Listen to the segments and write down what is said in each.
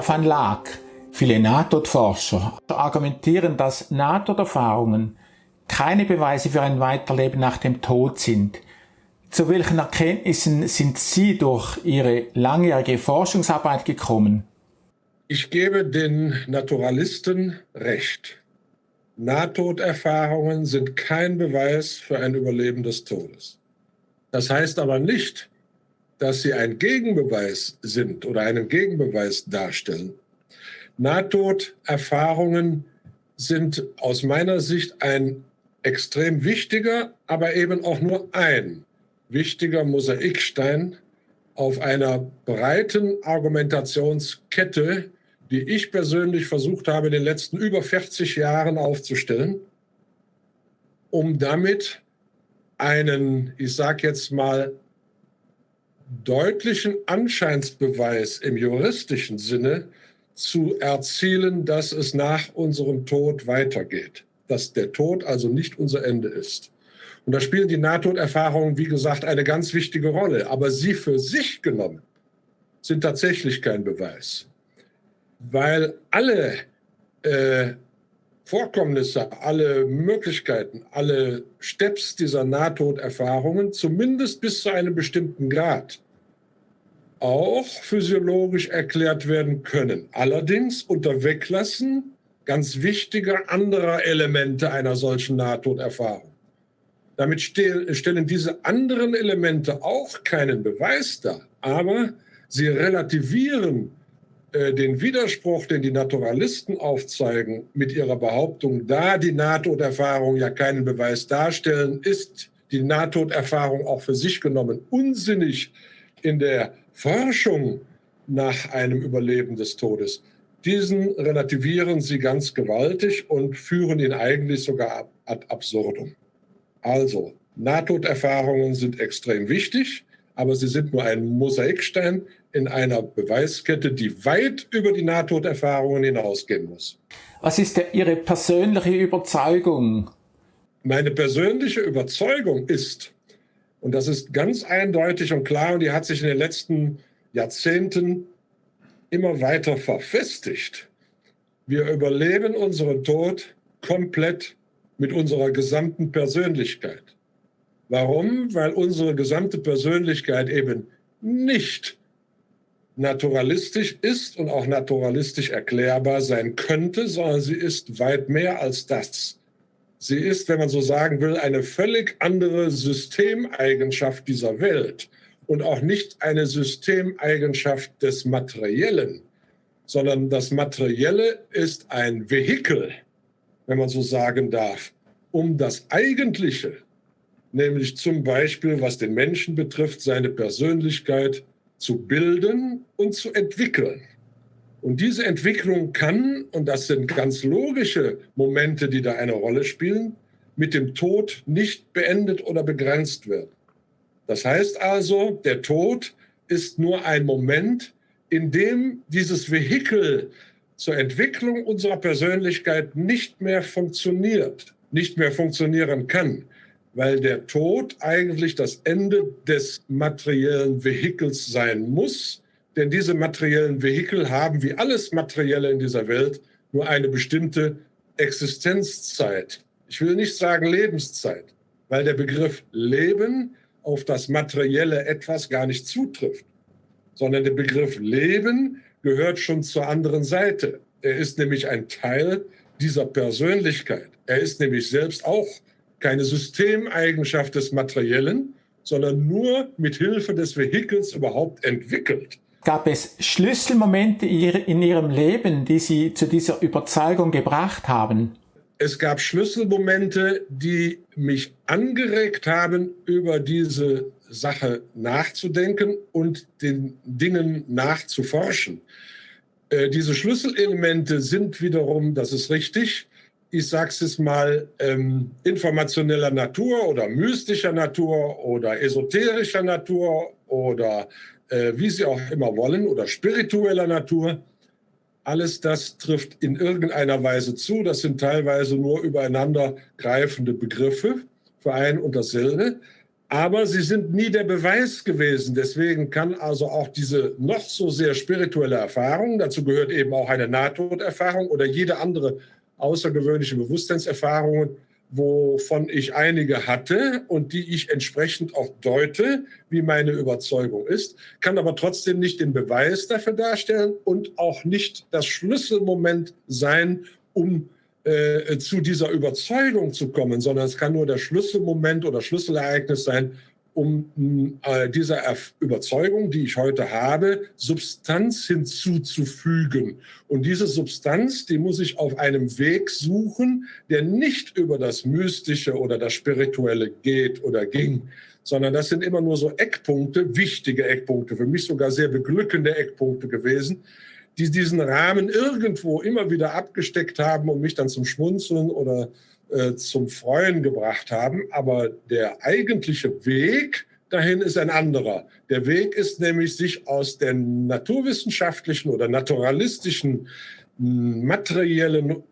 Herr van Laak, viele Nahtodforscher argumentieren, dass Nahtoderfahrungen keine Beweise für ein Weiterleben nach dem Tod sind. Zu welchen Erkenntnissen sind Sie durch Ihre langjährige Forschungsarbeit gekommen? Ich gebe den Naturalisten recht. Nahtoderfahrungen sind kein Beweis für ein Überleben des Todes. Das heißt aber nicht, dass sie ein Gegenbeweis sind oder einen Gegenbeweis darstellen. Nahtoderfahrungen sind aus meiner Sicht ein extrem wichtiger, aber eben auch nur ein wichtiger Mosaikstein auf einer breiten Argumentationskette, die ich persönlich versucht habe, in den letzten über 40 Jahren aufzustellen, um damit einen, ich sage jetzt mal, deutlichen Anscheinsbeweis im juristischen Sinne zu erzielen, dass es nach unserem Tod weitergeht, dass der Tod also nicht unser Ende ist. Und da spielen die Nahtoderfahrungen, wie gesagt, eine ganz wichtige Rolle. Aber sie für sich genommen sind tatsächlich kein Beweis, weil alle Vorkommnisse, alle Möglichkeiten, alle Steps dieser Nahtoderfahrungen, zumindest bis zu einem bestimmten Grad, auch physiologisch erklärt werden können. Allerdings unter Weglassen ganz wichtiger anderer Elemente einer solchen Nahtoderfahrung. Damit stellen diese anderen Elemente auch keinen Beweis dar, aber sie relativieren den Widerspruch, den die Naturalisten aufzeigen mit ihrer Behauptung, da die Nahtoderfahrung ja keinen Beweis darstellen, ist die Nahtoderfahrung auch für sich genommen unsinnig in der Forschung nach einem Überleben des Todes. Diesen relativieren sie ganz gewaltig und führen ihn eigentlich sogar ad absurdum. Also, Nahtoderfahrungen sind extrem wichtig, aber sie sind nur ein Mosaikstein in einer Beweiskette, die weit über die Nahtoderfahrungen hinausgehen muss. Was ist Ihre persönliche Überzeugung? Meine persönliche Überzeugung ist, und das ist ganz eindeutig und klar, und die hat sich in den letzten Jahrzehnten immer weiter verfestigt. Wir überleben unseren Tod komplett mit unserer gesamten Persönlichkeit. Warum? Weil unsere gesamte Persönlichkeit eben nicht naturalistisch ist und auch naturalistisch erklärbar sein könnte, sondern sie ist weit mehr als das. Sie ist, wenn man so sagen will, eine völlig andere Systemeigenschaft dieser Welt und auch nicht eine Systemeigenschaft des Materiellen, sondern das Materielle ist ein Vehikel, wenn man so sagen darf, um das Eigentliche, nämlich zum Beispiel, was den Menschen betrifft, seine Persönlichkeit zu bilden und zu entwickeln. Und diese Entwicklung kann, und das sind ganz logische Momente, die da eine Rolle spielen, mit dem Tod nicht beendet oder begrenzt werden. Das heißt also, der Tod ist nur ein Moment, in dem dieses Vehikel zur Entwicklung unserer Persönlichkeit nicht mehr funktioniert, nicht mehr funktionieren kann, weil der Tod eigentlich das Ende des materiellen Vehikels sein muss. Denn diese materiellen Vehikel haben, wie alles Materielle in dieser Welt, nur eine bestimmte Existenzzeit. Ich will nicht sagen Lebenszeit, weil der Begriff Leben auf das materielle Etwas gar nicht zutrifft, sondern der Begriff Leben gehört schon zur anderen Seite. Er ist nämlich ein Teil dieser Persönlichkeit. Er ist nämlich selbst auch keine Systemeigenschaft des Materiellen, sondern nur mit Hilfe des Vehikels überhaupt entwickelt. Gab es Schlüsselmomente in Ihrem Leben, die Sie zu dieser Überzeugung gebracht haben? Es gab Schlüsselmomente, die mich angeregt haben, über diese Sache nachzudenken und den Dingen nachzuforschen. Diese Schlüsselelemente sind wiederum, das ist richtig, ich sage es mal, informationeller Natur oder mystischer Natur oder esoterischer Natur oder wie Sie auch immer wollen, oder spiritueller Natur. Alles das trifft in irgendeiner Weise zu. Das sind teilweise nur übereinander greifende Begriffe für ein und dasselbe. Aber sie sind nie der Beweis gewesen. Deswegen kann also auch diese noch so sehr spirituelle Erfahrung, dazu gehört eben auch eine Nahtoderfahrung oder jede andere außergewöhnliche Bewusstseinserfahrung, wovon ich einige hatte und die ich entsprechend auch deute, wie meine Überzeugung ist, kann aber trotzdem nicht den Beweis dafür darstellen und auch nicht das Schlüsselmoment sein, um zu dieser Überzeugung zu kommen, sondern es kann nur der Schlüsselmoment oder Schlüsselereignis sein, um dieser Überzeugung, die ich heute habe, Substanz hinzuzufügen. Und diese Substanz, die muss ich auf einem Weg suchen, der nicht über das Mystische oder das Spirituelle geht oder ging, sondern das sind immer nur so Eckpunkte, wichtige Eckpunkte, für mich sogar sehr beglückende Eckpunkte gewesen, die diesen Rahmen irgendwo immer wieder abgesteckt haben und mich dann zum Schmunzeln oder zum Freuen gebracht haben. Aber der eigentliche Weg dahin ist ein anderer. Der Weg ist nämlich, sich aus den naturwissenschaftlichen oder naturalistischen, materiellen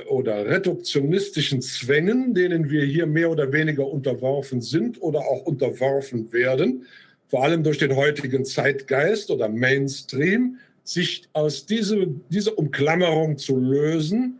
oder reduktionistischen Zwängen, denen wir hier mehr oder weniger unterworfen sind oder auch unterworfen werden, vor allem durch den heutigen Zeitgeist oder Mainstream, sich aus dieser Umklammerung zu lösen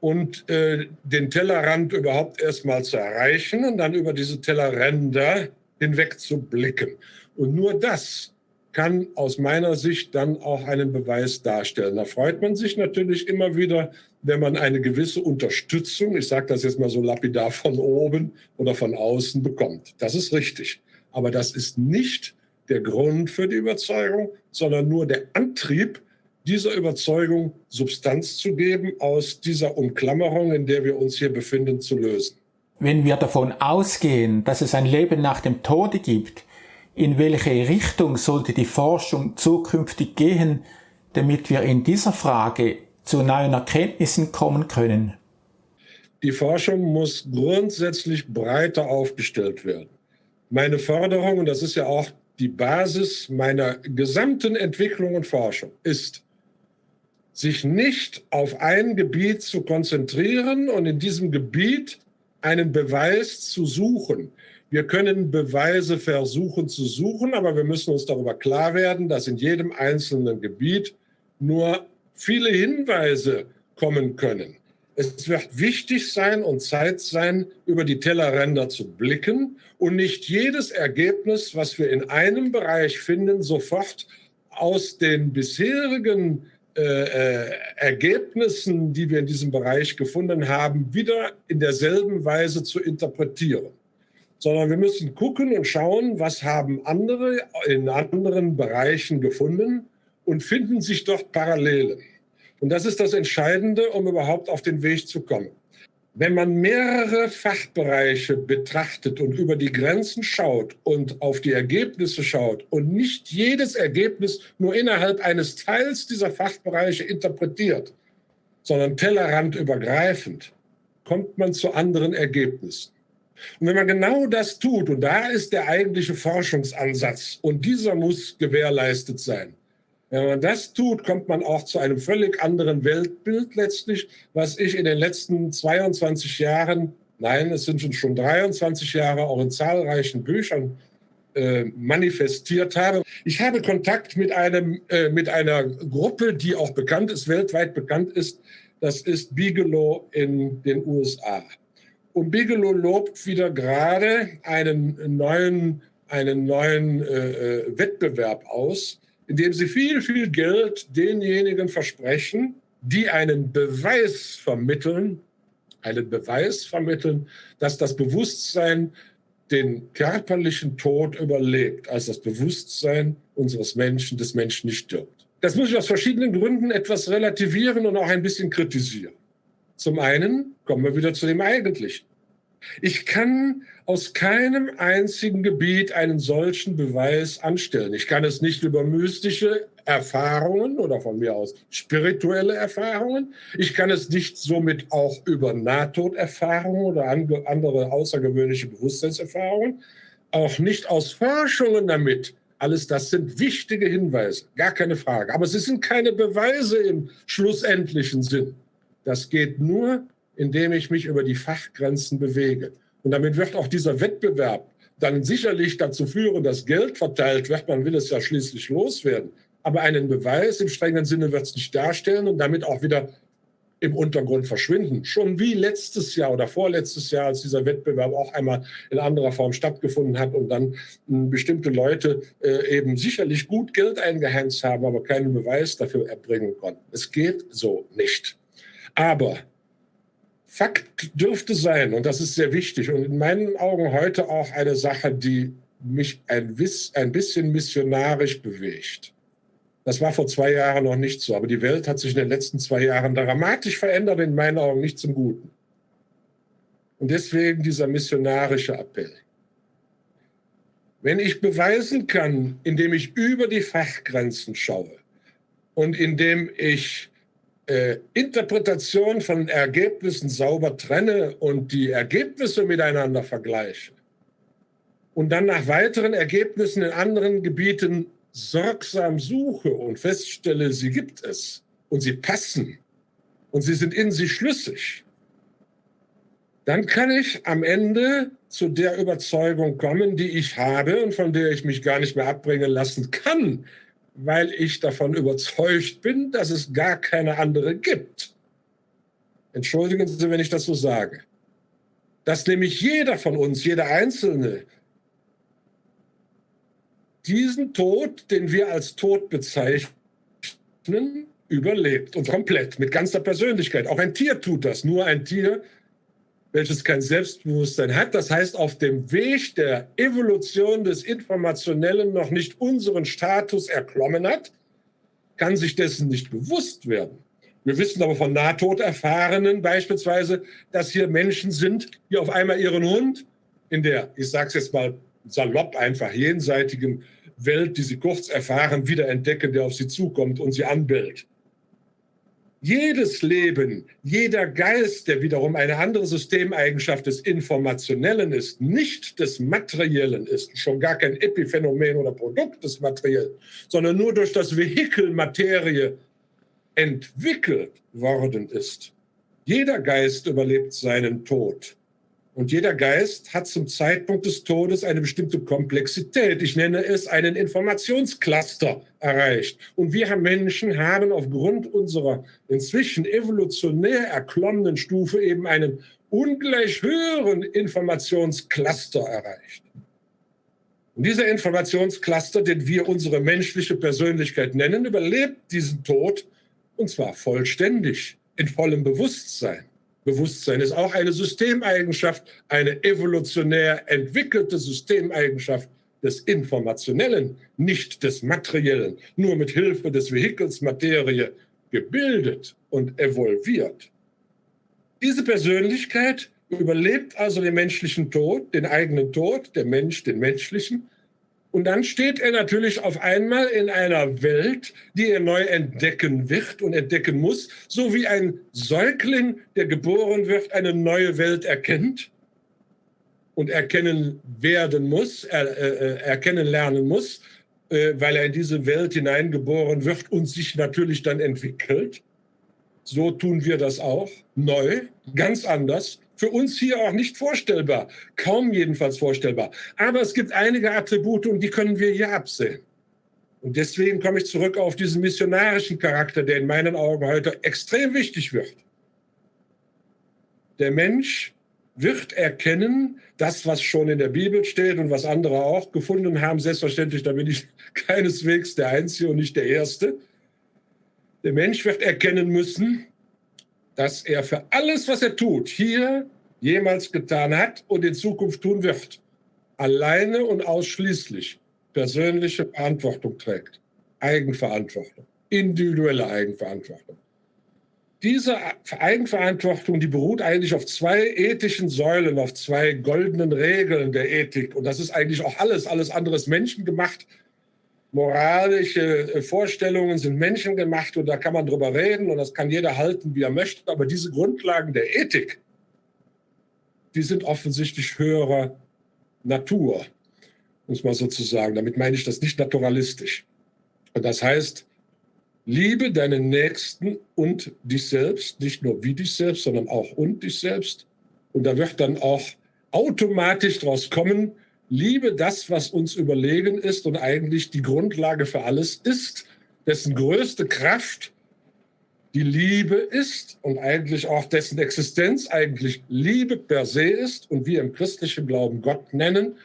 und den Tellerrand überhaupt erstmal zu erreichen und dann über diese Tellerränder hinweg zu blicken. Und nur das kann aus meiner Sicht dann auch einen Beweis darstellen. Da freut man sich natürlich immer wieder, wenn man eine gewisse Unterstützung, ich sage das jetzt mal so lapidar, von oben oder von außen bekommt. Das ist richtig. Aber das ist nicht der Grund für die Überzeugung, sondern nur der Antrieb, dieser Überzeugung Substanz zu geben, aus dieser Umklammerung, in der wir uns hier befinden, zu lösen. Wenn wir davon ausgehen, dass es ein Leben nach dem Tode gibt, in welche Richtung sollte die Forschung zukünftig gehen, damit wir in dieser Frage zu neuen Erkenntnissen kommen können? Die Forschung muss grundsätzlich breiter aufgestellt werden. Meine Forderung, und das ist ja auch die Basis meiner gesamten Entwicklung und Forschung, ist, sich nicht auf ein Gebiet zu konzentrieren und in diesem Gebiet einen Beweis zu suchen. Wir können Beweise versuchen zu suchen, aber wir müssen uns darüber klar werden, dass in jedem einzelnen Gebiet nur viele Hinweise kommen können. Es wird wichtig sein und Zeit sein, über die Tellerränder zu blicken und nicht jedes Ergebnis, was wir in einem Bereich finden, sofort aus den bisherigen Ergebnissen, die wir in diesem Bereich gefunden haben, wieder in derselben Weise zu interpretieren. Sondern wir müssen gucken und schauen, was haben andere in anderen Bereichen gefunden und finden sich dort Parallelen. Und das ist das Entscheidende, um überhaupt auf den Weg zu kommen. Wenn man mehrere Fachbereiche betrachtet und über die Grenzen schaut und auf die Ergebnisse schaut und nicht jedes Ergebnis nur innerhalb eines Teils dieser Fachbereiche interpretiert, sondern tellerrandübergreifend, kommt man zu anderen Ergebnissen. Und wenn man genau das tut, und da ist der eigentliche Forschungsansatz, und dieser muss gewährleistet sein, wenn man das tut, kommt man auch zu einem völlig anderen Weltbild letztlich, was ich in den letzten 22 Jahren, nein, es sind schon 23 Jahre, auch in zahlreichen Büchern manifestiert habe. Ich habe Kontakt mit einer Gruppe, die auch bekannt ist, weltweit bekannt ist. Das ist Bigelow in den USA. Und Bigelow lobt wieder gerade einen neuen Wettbewerb aus, indem sie viel, viel Geld denjenigen versprechen, die einen Beweis vermitteln, dass das Bewusstsein den körperlichen Tod überlebt, als das Bewusstsein des Menschen nicht stirbt. Das muss ich aus verschiedenen Gründen etwas relativieren und auch ein bisschen kritisieren. Zum einen kommen wir wieder zu dem Eigentlichen. Ich kann aus keinem einzigen Gebiet einen solchen Beweis anstellen. Ich kann es nicht über mystische Erfahrungen oder von mir aus spirituelle Erfahrungen. Ich kann es nicht somit auch über Nahtoderfahrungen oder andere außergewöhnliche Bewusstseinserfahrungen. Auch nicht aus Forschungen damit. Alles das sind wichtige Hinweise, gar keine Frage. Aber sie sind keine Beweise im schlussendlichen Sinn. Das geht nur, indem ich mich über die Fachgrenzen bewege. Und damit wird auch dieser Wettbewerb dann sicherlich dazu führen, dass Geld verteilt wird. Man will es ja schließlich loswerden. Aber einen Beweis im strengen Sinne wird es nicht darstellen und damit auch wieder im Untergrund verschwinden. Schon wie letztes Jahr oder vorletztes Jahr, als dieser Wettbewerb auch einmal in anderer Form stattgefunden hat und dann bestimmte Leute eben sicherlich gut Geld eingeheimst haben, aber keinen Beweis dafür erbringen konnten. Es geht so nicht. Aber Fakt dürfte sein, und das ist sehr wichtig und in meinen Augen heute auch eine Sache, die mich ein bisschen missionarisch bewegt. Das war vor 2 Jahren noch nicht so, aber die Welt hat sich in den letzten 2 Jahren dramatisch verändert, in meinen Augen nicht zum Guten. Und deswegen dieser missionarische Appell. Wenn ich beweisen kann, indem ich über die Fachgrenzen schaue und indem ich Interpretation von Ergebnissen sauber trenne und die Ergebnisse miteinander vergleiche und dann nach weiteren Ergebnissen in anderen Gebieten sorgsam suche und feststelle, sie gibt es und sie passen und sie sind in sich schlüssig, dann kann ich am Ende zu der Überzeugung kommen, die ich habe und von der ich mich gar nicht mehr abbringen lassen kann, weil ich davon überzeugt bin, dass es gar keine andere gibt. Entschuldigen Sie, wenn ich das so sage. Dass nämlich jeder von uns, jeder Einzelne, diesen Tod, den wir als Tod bezeichnen, überlebt und komplett, mit ganzer Persönlichkeit. Auch ein Tier tut das, nur ein Tier, welches kein Selbstbewusstsein hat. Das heißt, auf dem Weg der Evolution des Informationellen noch nicht unseren Status erklommen hat, kann sich dessen nicht bewusst werden. Wir wissen aber von Nahtoderfahrenen beispielsweise, dass hier Menschen sind, die auf einmal ihren Hund in der, ich sage es jetzt mal salopp, einfach jenseitigen Welt, die sie kurz erfahren, wiederentdecken, der auf sie zukommt und sie anbellt. Jedes Leben, jeder Geist, der wiederum eine andere Systemeigenschaft des Informationellen ist, nicht des Materiellen ist, schon gar kein Epiphänomen oder Produkt des Materiellen, sondern nur durch das Vehikel Materie entwickelt worden ist. Jeder Geist überlebt seinen Tod. Und jeder Geist hat zum Zeitpunkt des Todes eine bestimmte Komplexität. Ich nenne es einen Informationscluster erreicht. Und wir Menschen haben aufgrund unserer inzwischen evolutionär erklommenen Stufe eben einen ungleich höheren Informationscluster erreicht. Und dieser Informationscluster, den wir unsere menschliche Persönlichkeit nennen, überlebt diesen Tod, und zwar vollständig, in vollem Bewusstsein. Bewusstsein ist auch eine Systemeigenschaft, eine evolutionär entwickelte Systemeigenschaft des Informationellen, nicht des Materiellen, nur mit Hilfe des Vehikels Materie gebildet und evolviert. Diese Persönlichkeit überlebt also den menschlichen Tod, den eigenen Tod, der Mensch den menschlichen. Und dann steht er natürlich auf einmal in einer Welt, die er neu entdecken wird und entdecken muss, so wie ein Säugling, der geboren wird, eine neue Welt erkennt und erkennen werden muss, erkennen lernen muss, weil er in diese Welt hineingeboren wird und sich natürlich dann entwickelt. So tun wir das auch, neu, ganz anders. Für uns hier auch nicht vorstellbar, kaum jedenfalls vorstellbar. Aber es gibt einige Attribute und die können wir hier absehen. Und deswegen komme ich zurück auf diesen missionarischen Charakter, der in meinen Augen heute extrem wichtig wird. Der Mensch wird erkennen, das, was schon in der Bibel steht und was andere auch gefunden haben, selbstverständlich, da bin ich keineswegs der Einzige und nicht der Erste. Der Mensch wird erkennen müssen, dass er für alles, was er tut, hier jemals getan hat und in Zukunft tun wird, alleine und ausschließlich persönliche Verantwortung trägt. Eigenverantwortung, individuelle Eigenverantwortung. Diese Eigenverantwortung, die beruht eigentlich auf 2 ethischen Säulen, auf 2 goldenen Regeln der Ethik. Und das ist eigentlich auch alles andere ist menschengemacht. Moralische Vorstellungen sind menschengemacht und da kann man drüber reden und das kann jeder halten, wie er möchte. Aber diese Grundlagen der Ethik, die sind offensichtlich höherer Natur, muss man sozusagen. Damit meine ich das nicht naturalistisch. Und das heißt, liebe deinen Nächsten und dich selbst, nicht nur wie dich selbst, sondern auch und dich selbst. Und da wird dann auch automatisch daraus kommen, Liebe das, was uns überlegen ist und eigentlich die Grundlage für alles ist, dessen größte Kraft die Liebe ist und eigentlich auch dessen Existenz eigentlich Liebe per se ist und wir im christlichen Glauben Gott nennen,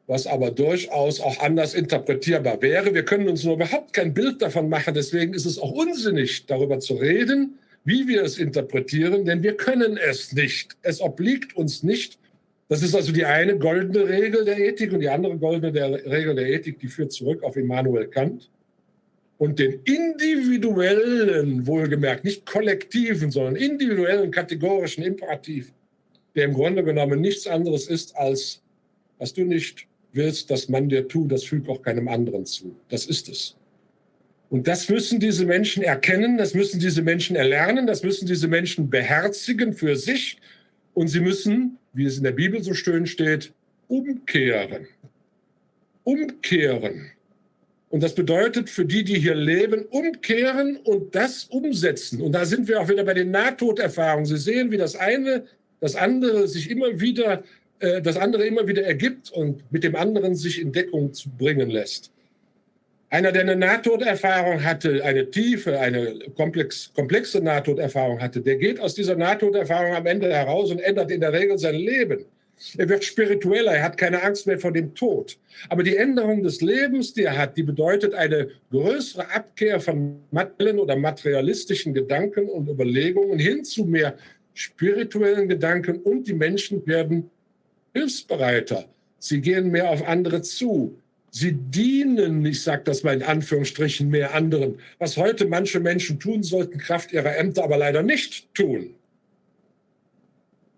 was aber durchaus auch anders interpretierbar wäre. Wir können uns nur überhaupt kein Bild davon machen, deswegen ist es auch unsinnig, darüber zu reden, wie wir es interpretieren, denn wir können es nicht. Es obliegt uns nicht. Das ist also die eine goldene Regel der Ethik und die andere goldene Regel der Ethik, die führt zurück auf Immanuel Kant. Und den individuellen, wohlgemerkt, nicht kollektiven, sondern individuellen kategorischen Imperativ, der im Grunde genommen nichts anderes ist als, was du nicht willst, dass man dir tut, das fügt auch keinem anderen zu. Das ist es. Und das müssen diese Menschen erkennen, das müssen diese Menschen erlernen, das müssen diese Menschen beherzigen für sich. Und sie müssen, wie es in der Bibel so schön steht, umkehren. Umkehren. Und das bedeutet für die, die hier leben, umkehren und das umsetzen. Und da sind wir auch wieder bei den Nahtoderfahrungen. Sie sehen, wie das andere sich immer wieder, das andere immer wieder ergibt und mit dem anderen sich in Deckung bringen lässt. Einer, der eine Nahtoderfahrung hatte, eine tiefe, eine komplexe Nahtoderfahrung hatte, der geht aus dieser Nahtoderfahrung am Ende heraus und ändert in der Regel sein Leben. Er wird spiritueller, er hat keine Angst mehr vor dem Tod. Aber die Änderung des Lebens, die er hat, die bedeutet eine größere Abkehr von materiellen oder materialistischen Gedanken und Überlegungen hin zu mehr spirituellen Gedanken und die Menschen werden hilfsbereiter. Sie gehen mehr auf andere zu. Sie dienen, ich sage das mal in Anführungsstrichen, mehr anderen, was heute manche Menschen tun sollten, Kraft ihrer Ämter aber leider nicht tun.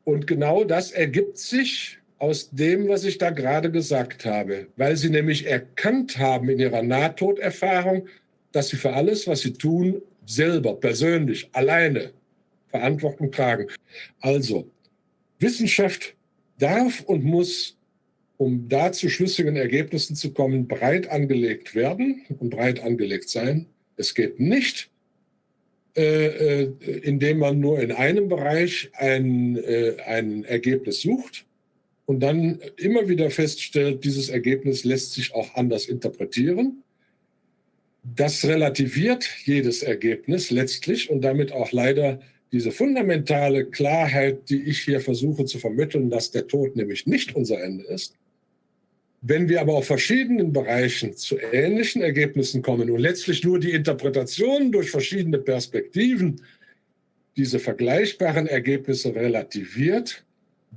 Und genau das ergibt sich aus dem, was ich da gerade gesagt habe, weil sie nämlich erkannt haben in ihrer Nahtoderfahrung, dass sie für alles, was sie tun, selber, persönlich, alleine Verantwortung tragen. Also, Wissenschaft darf und muss, um da zu schlüssigen Ergebnissen zu kommen, breit angelegt werden und breit angelegt sein. Es geht nicht, indem man nur in einem Bereich ein Ergebnis sucht und dann immer wieder feststellt, dieses Ergebnis lässt sich auch anders interpretieren. Das relativiert jedes Ergebnis letztlich und damit auch leider diese fundamentale Klarheit, die ich hier versuche zu vermitteln, dass der Tod nämlich nicht unser Ende ist. Wenn wir aber auf verschiedenen Bereichen zu ähnlichen Ergebnissen kommen und letztlich nur die Interpretation durch verschiedene Perspektiven diese vergleichbaren Ergebnisse relativiert,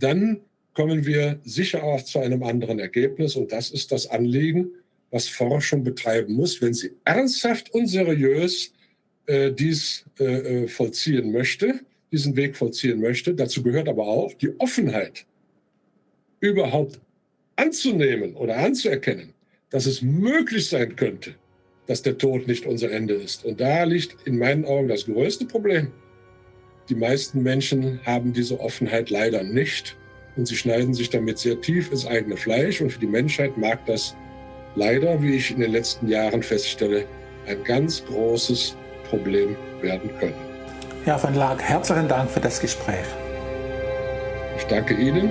dann kommen wir sicher auch zu einem anderen Ergebnis. Und das ist das Anliegen, was Forschung betreiben muss, wenn sie ernsthaft und seriös diesen Weg vollziehen möchte. Dazu gehört aber auch die Offenheit, überhaupt anzunehmen oder anzuerkennen, dass es möglich sein könnte, dass der Tod nicht unser Ende ist. Und da liegt in meinen Augen das größte Problem. Die meisten Menschen haben diese Offenheit leider nicht und sie schneiden sich damit sehr tief ins eigene Fleisch. Und für die Menschheit mag das leider, wie ich in den letzten Jahren feststelle, ein ganz großes Problem werden können. Herr von Laak, herzlichen Dank für das Gespräch. Ich danke Ihnen.